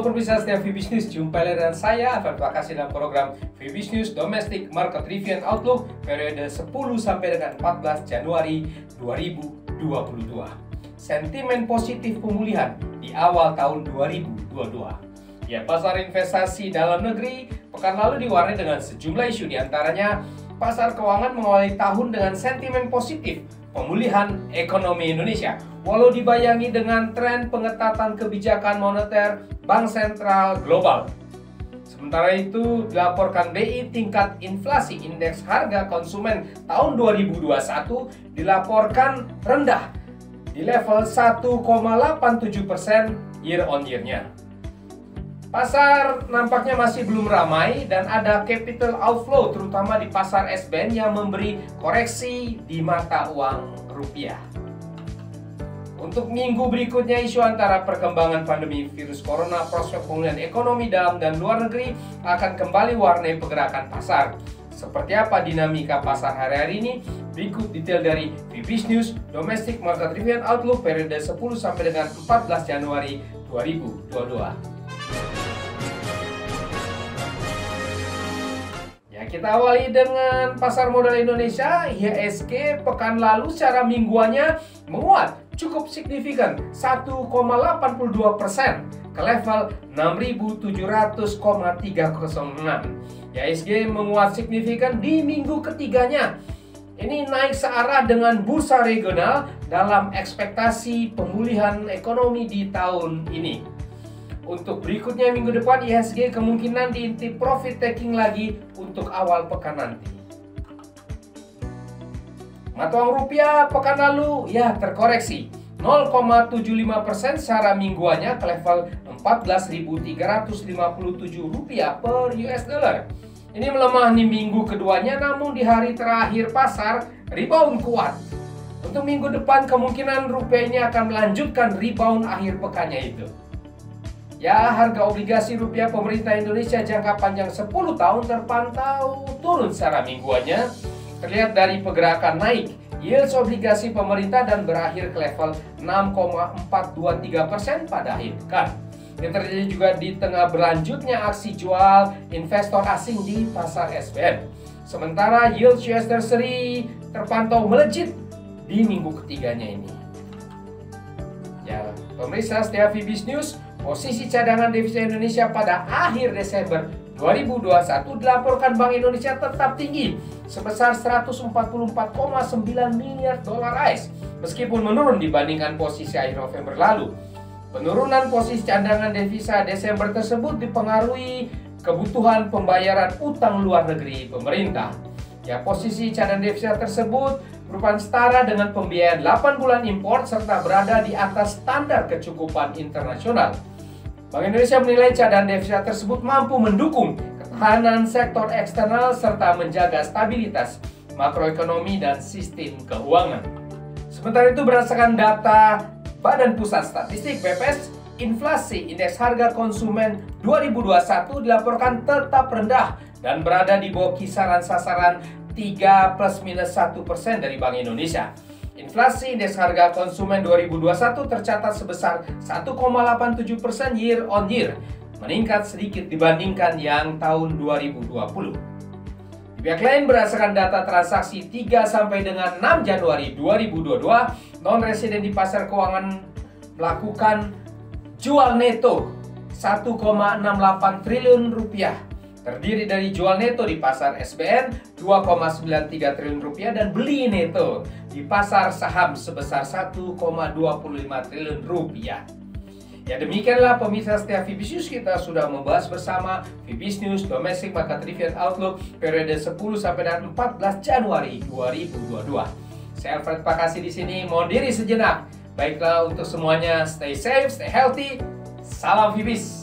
Halo pemirsa setia Vibis News, jumpa lagi dengan saya Alfred Pakasi dalam program Vibis News Domestic Market Review and Outlook periode 10 sampai dengan 14 Januari 2022. Sentimen positif pemulihan di awal tahun 2022. Ya, pasar investasi dalam negeri pekan lalu diwarnai dengan sejumlah isu, diantaranya pasar keuangan mengawali tahun dengan sentimen positif pemulihan ekonomi Indonesia, walau dibayangi dengan tren pengetatan kebijakan moneter Bank Sentral Global. Sementara itu, dilaporkan BI tingkat inflasi indeks harga konsumen tahun 2021 dilaporkan rendah di level 1,87% year on year-nya. Pasar nampaknya masih belum ramai dan ada capital outflow terutama di pasar SBN yang memberi koreksi di mata uang rupiah. Untuk minggu berikutnya, isu antara perkembangan pandemi virus corona, prospek pemulihan ekonomi dalam dan luar negeri akan kembali warnai pergerakan pasar. Seperti apa dinamika pasar hari-hari ini? Berikut detail dari Vibis News Domestic Market Review and Outlook periode 10 sampai dengan 14 Januari 2022. Kita awali dengan pasar modal Indonesia. IHSG pekan lalu secara mingguannya menguat cukup signifikan 1,82% ke level 6.700,306. IHSG menguat signifikan di minggu ketiganya. Ini naik searah dengan bursa regional dalam ekspektasi pemulihan ekonomi di tahun ini. Untuk berikutnya minggu depan, IHSG kemungkinan diintip profit taking lagi untuk awal pekan nanti. Mata uang rupiah pekan lalu ya terkoreksi 0,75% secara mingguannya ke level 14.357 rupiah per US dollar. Ini melemah di minggu keduanya, namun di hari terakhir pasar rebound kuat. Untuk minggu depan kemungkinan rupiah ini akan melanjutkan rebound akhir pekannya itu. Ya, harga obligasi rupiah pemerintah Indonesia jangka panjang 10 tahun terpantau turun secara mingguannya. Terlihat dari pergerakan naik yields obligasi pemerintah dan berakhir ke level 6,423% pada akhir pekan. Ini terjadi juga di tengah berlanjutnya aksi jual investor asing di pasar SBN. Sementara yield US Treasury terpantau melejit di minggu ketiganya ini. Ya, pemirsa setia Vibis News, posisi cadangan devisa Indonesia pada akhir Desember 2021 dilaporkan Bank Indonesia tetap tinggi sebesar 144,9 miliar dolar AS meskipun menurun dibandingkan posisi akhir November lalu. Penurunan posisi cadangan devisa Desember tersebut dipengaruhi kebutuhan pembayaran utang luar negeri pemerintah. Ya, posisi cadangan devisa tersebut merupakan setara dengan pembiayaan 8 bulan impor serta berada di atas standar kecukupan internasional. Bank Indonesia menilai cadangan devisa tersebut mampu mendukung ketahanan sektor eksternal serta menjaga stabilitas makroekonomi dan sistem keuangan. Sementara itu, berdasarkan data Badan Pusat Statistik BPS, inflasi indeks harga konsumen 2021 dilaporkan tetap rendah dan berada di bawah kisaran sasaran 3 ± 1% dari Bank Indonesia. Inflasi indeks harga konsumen 2021 tercatat sebesar 1,87% year on year, meningkat sedikit dibandingkan yang tahun 2020. Di pihak lain, berdasarkan data transaksi 3 sampai dengan 6 Januari 2022, non-residen di pasar keuangan melakukan jual neto 1,68 triliun rupiah. Terdiri dari jual neto di pasar SBN 2,93 triliun rupiah dan beli neto di pasar saham sebesar 1,25 triliun rupiah. Ya, demikianlah pemirsa setia Vibis News, kita sudah membahas bersama Vibis News Domestic Market Review and Outlook periode 10 sampai dengan 14 Januari 2022. Saya Alfred Pakasi di sini mohon diri sejenak. Baiklah, untuk semuanya, stay safe, stay healthy. Salam Vibis.